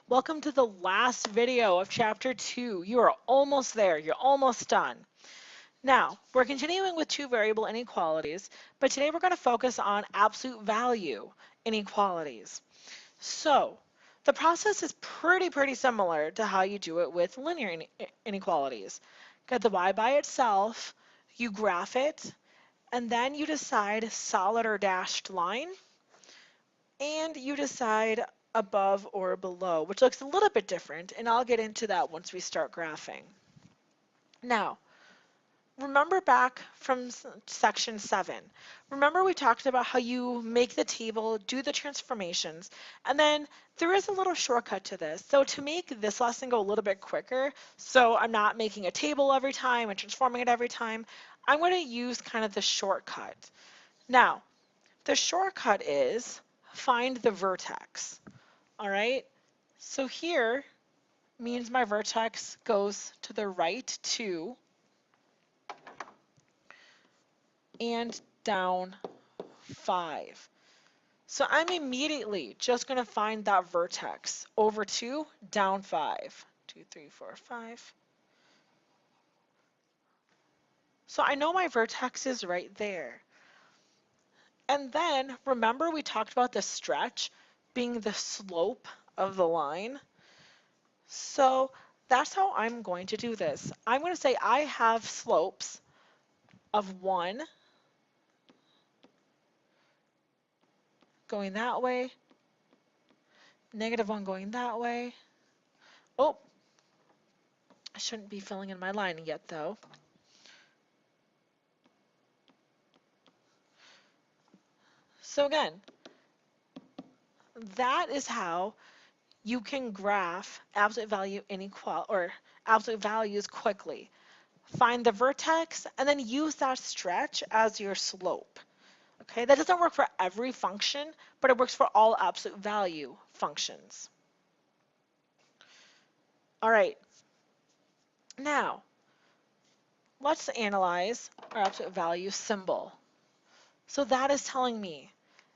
Welcome to the last video of Chapter 2. You are almost there. You're almost done. Now, we're continuing with two variable inequalities, but today we're going to focus on absolute value inequalities. So, the process is pretty similar to how you do it with linear inequalities. Get the y by itself, you graph it, and then you decide solid or dashed line, and you decide above or below, which looks a little bit different, and I'll get into that once we start graphing. Now, remember back from section 7. Remember we talked about how you make the table, do the transformations, and then there is a little shortcut to this. So to make this lesson go a little bit quicker, so I'm not making a table every time and transforming it every time, I'm going to use kind of the shortcut. Now, the shortcut is find the vertex. All right, so here means my vertex goes to the right 2 and down 5. So I'm immediately just going to find that vertex over 2, down 5. 2, 3, 4, 5. So I know my vertex is right there. And then remember we talked about the stretch being the slope of the line. So that's how I'm going to do this. I'm going to say I have slopes of 1 going that way, -1 going that way. Oh, I shouldn't be filling in my line yet though. So again, that is how you can graph absolute value inequality or absolute values quickly. Find the vertex and then use that stretch as your slope. Okay, that doesn't work for every function, but it works for all absolute value functions. All right, now let's analyze our absolute value symbol. So that is telling me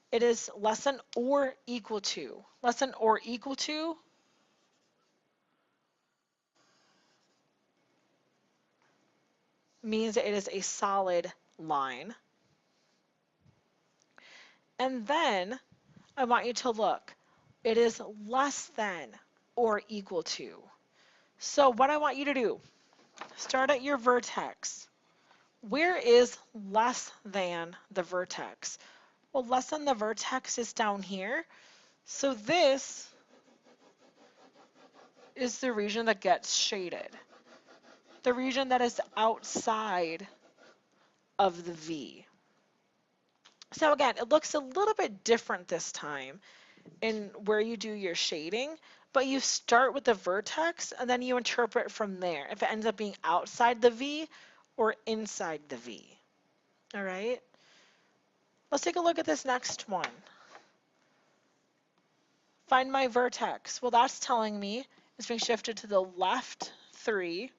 it is less than or equal to. Less than or equal to means that it is a solid line. And then I want you to look. It is less than or equal to. So what I want you to do, start at your vertex. Where is less than the vertex? Well, less than the vertex is down here. So this is the region that gets shaded. The region that is outside of the V. So again, it looks a little bit different this time in where you do your shading, but you start with the vertex and then you interpret from there if it ends up being outside the V or inside the V. All right, let's take a look at this next one. Find my vertex. Well, that's telling me it's being shifted to the left 3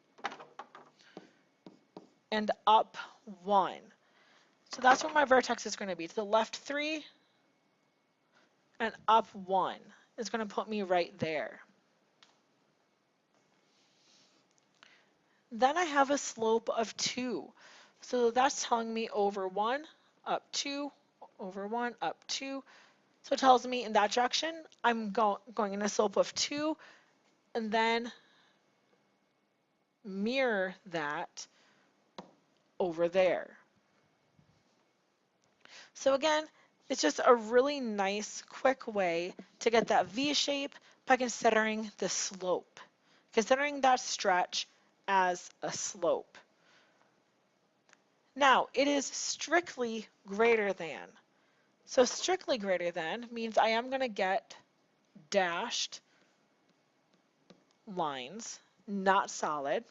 and up 1. So that's where my vertex is going to be. To the left 3 and up 1 is going to put me right there. Then I have a slope of 2. So that's telling me over 1, up 2, over 1, up 2. So it tells me in that direction, I'm going in a slope of 2 and then mirror that over there. So again, it's just a really nice, quick way to get that V shape by considering the slope, considering that stretch as a slope. Now, it is strictly greater than. So strictly greater than means I am going to get dashed lines, not solid.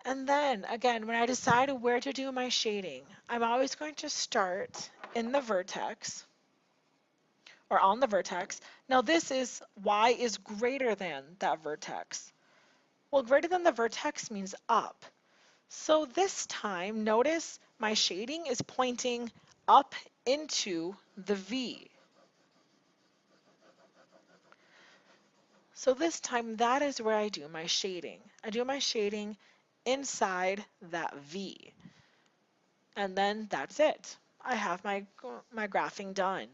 And then again, when I decide where to do my shading, I'm always going to start in the vertex or on the vertex. Now this is y is greater than that vertex. Well, greater than the vertex means up. So this time, notice my shading is pointing up into the V. So this time, that is where I do my shading. I do my shading inside that V. And then that's it. I have my graphing done.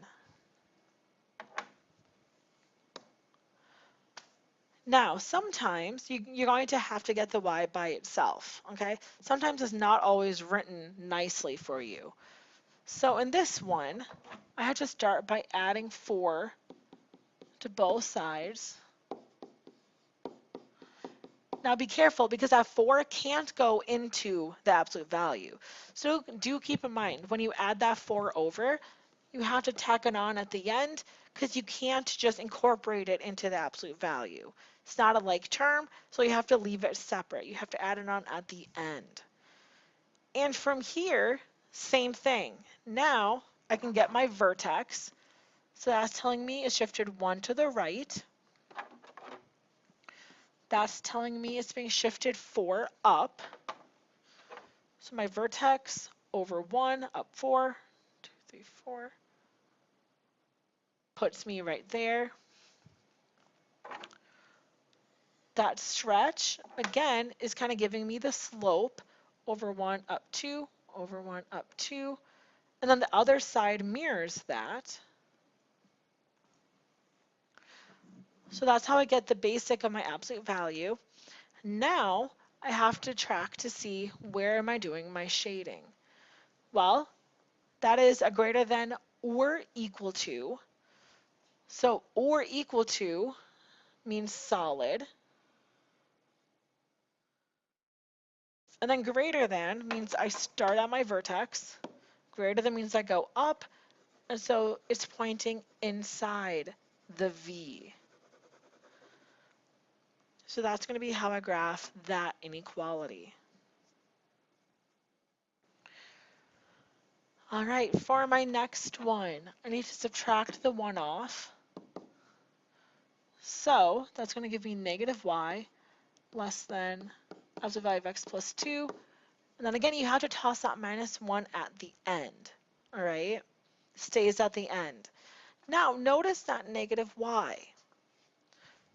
Now, sometimes you're going to have to get the y by itself, okay? Sometimes it's not always written nicely for you. So in this one, I have to start by adding 4 to both sides. Now be careful because that 4 can't go into the absolute value. So do keep in mind, when you add that 4 over, you have to tack it on at the end because you can't just incorporate it into the absolute value. It's not a like term, so you have to leave it separate. You have to add it on at the end. And from here, same thing. Now I can get my vertex. So that's telling me it's shifted 1 to the right. That's telling me it's being shifted 4 up. So my vertex over 1, up 4, 2, 3, 4, puts me right there. That stretch, again, is kind of giving me the slope over 1, up 2, over 1, up 2. And then the other side mirrors that. So that's how I get the basic of my absolute value. Now I have to track to see where am I doing my shading. Well, that is a greater than or equal to. So or equal to means solid. And then greater than means I start at my vertex. Greater than means I go up. And so it's pointing inside the V. So that's going to be how I graph that inequality. All right, for my next one, I need to subtract the 1 off. So that's going to give me negative y less than absolute value of x plus 2. And then again, you have to toss that minus 1 at the end. All right, stays at the end. Now notice that negative y.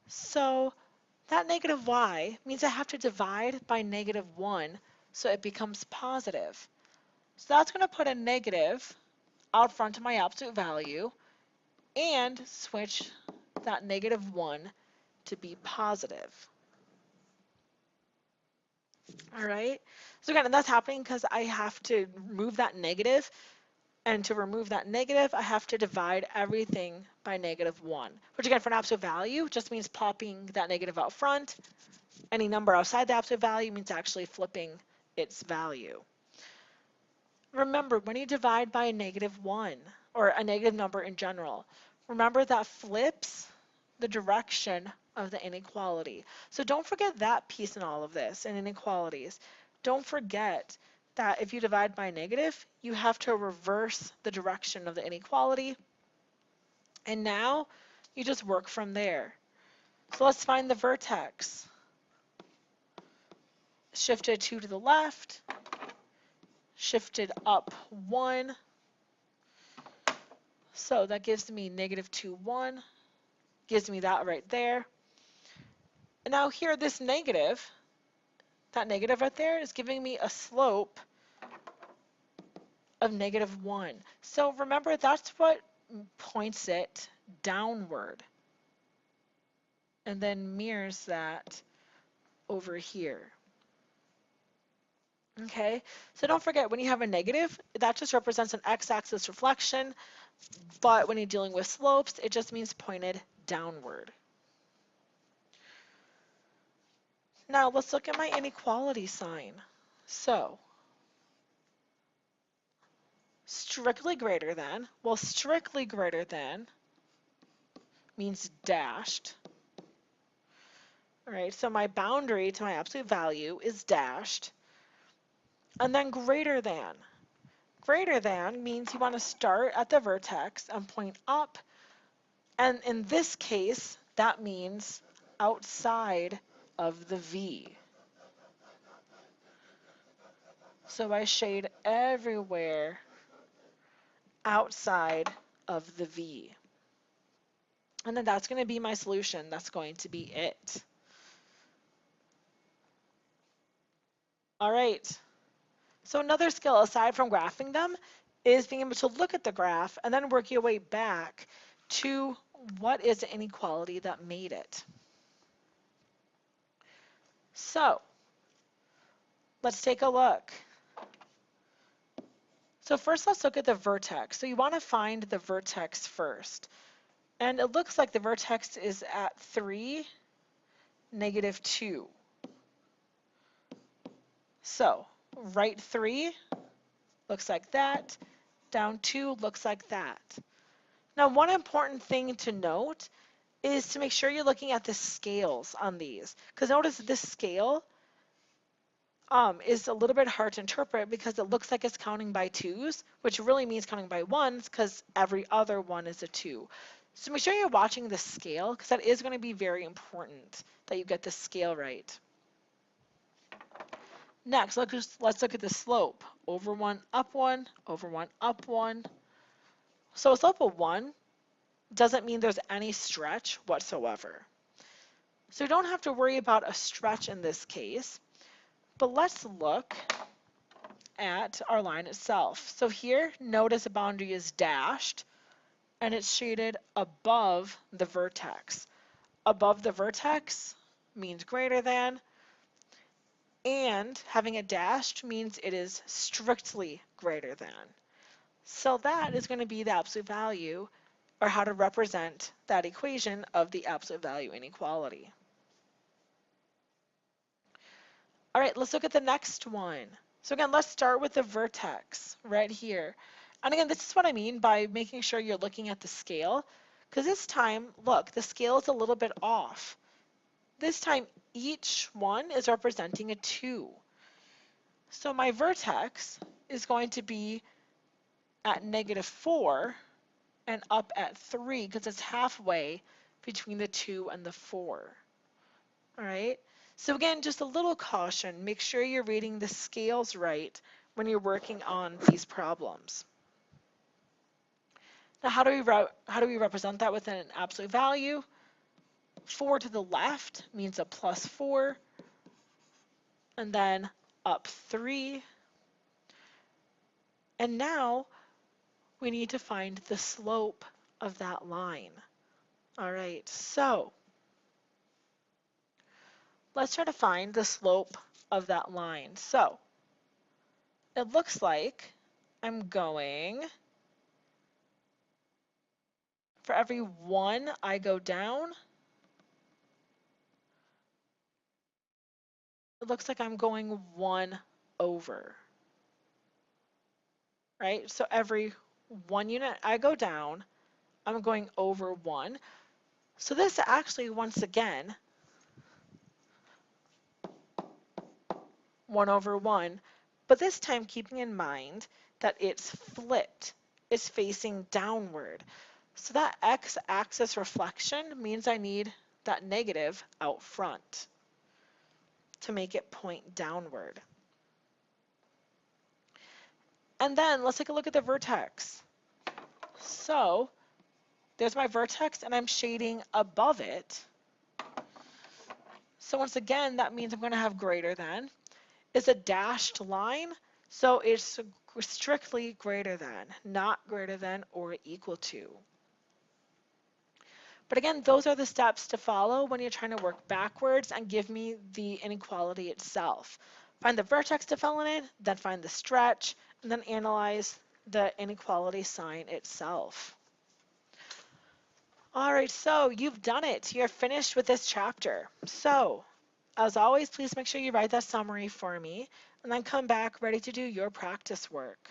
So that negative y means I have to divide by negative 1 so it becomes positive. So that's going to put a negative out front of my absolute value and switch that negative 1 to be positive. All right, so again, and that's happening because I have to remove that negative, and to remove that negative, I have to divide everything by negative 1, which again, for an absolute value, just means popping that negative out front. Any number outside the absolute value means actually flipping its value. Remember, when you divide by a negative 1, or a negative number in general, remember that flips the direction of the inequality. So don't forget that piece in all of this, in inequalities. Don't forget that if you divide by a negative, you have to reverse the direction of the inequality. And now you just work from there. So let's find the vertex. Shifted 2 to the left, shifted up 1. So that gives me negative 2, 1. Gives me that right there. And now here, this negative, that negative right there is giving me a slope of negative 1. So remember, that's what points it downward. And then mirrors that over here. Okay, so don't forget, when you have a negative, that just represents an x-axis reflection, but when you're dealing with slopes, it just means pointed downward. Now let's look at my inequality sign. So, strictly greater than, well, strictly greater than means dashed. All right, so my boundary to my absolute value is dashed. And then greater than. Greater than means you want to start at the vertex and point up. And in this case, that means outside of the V. So I shade everywhere outside of the V. And then that's going to be my solution. That's going to be it. All right. So another skill aside from graphing them is being able to look at the graph and then work your way back to what is the inequality that made it. So let's take a look. So first let's look at the vertex. So you want to find the vertex first. And it looks like the vertex is at 3, -2. So right 3 looks like that, down 2 looks like that. Now one important thing to note is to make sure you're looking at the scales on these. Because notice this scale is a little bit hard to interpret because it looks like it's counting by 2s, which really means counting by 1s because every other one is a 2. So make sure you're watching the scale because that is going to be very important that you get the scale right. Next, let's look at the slope. Over 1, up 1, over 1, up 1. So a slope of 1 doesn't mean there's any stretch whatsoever. So you don't have to worry about a stretch in this case. But let's look at our line itself. So here, notice the boundary is dashed and it's shaded above the vertex. Above the vertex means greater than, and having it dashed means it is strictly greater than. So that is going to be the absolute value, or how to represent that equation of the absolute value inequality. All right, let's look at the next one. So again, let's start with the vertex right here. And again, this is what I mean by making sure you're looking at the scale, because this time, look, the scale is a little bit off. This time, each one is representing a 2. So my vertex is going to be at -4 and up at 3 because it's halfway between the 2 and the 4. All right. So again, just a little caution. Make sure you're reading the scales right when you're working on these problems. Now, how do we represent that with an absolute value? 4 to the left means a +4, and then up 3. And now we need to find the slope of that line. All right, so let's try to find the slope of that line. So it looks like I'm going, for every 1 I go down, it looks like I'm going 1 over, right? So every 1 unit I go down, I'm going over 1. So this actually, once again, 1 over 1, but this time keeping in mind that it's flipped, it's facing downward. So that x-axis reflection means I need that negative out front to make it point downward. And then let's take a look at the vertex. So there's my vertex and I'm shading above it. So once again, that means I'm going to have greater than. It's a dashed line, so it's strictly greater than, not greater than or equal to. But again, those are the steps to follow when you're trying to work backwards and give me the inequality itself. Find the vertex to fill in it, then find the stretch, and then analyze the inequality sign itself. All right, so you've done it. You're finished with this chapter. So, as always, please make sure you write that summary for me, and then come back ready to do your practice work.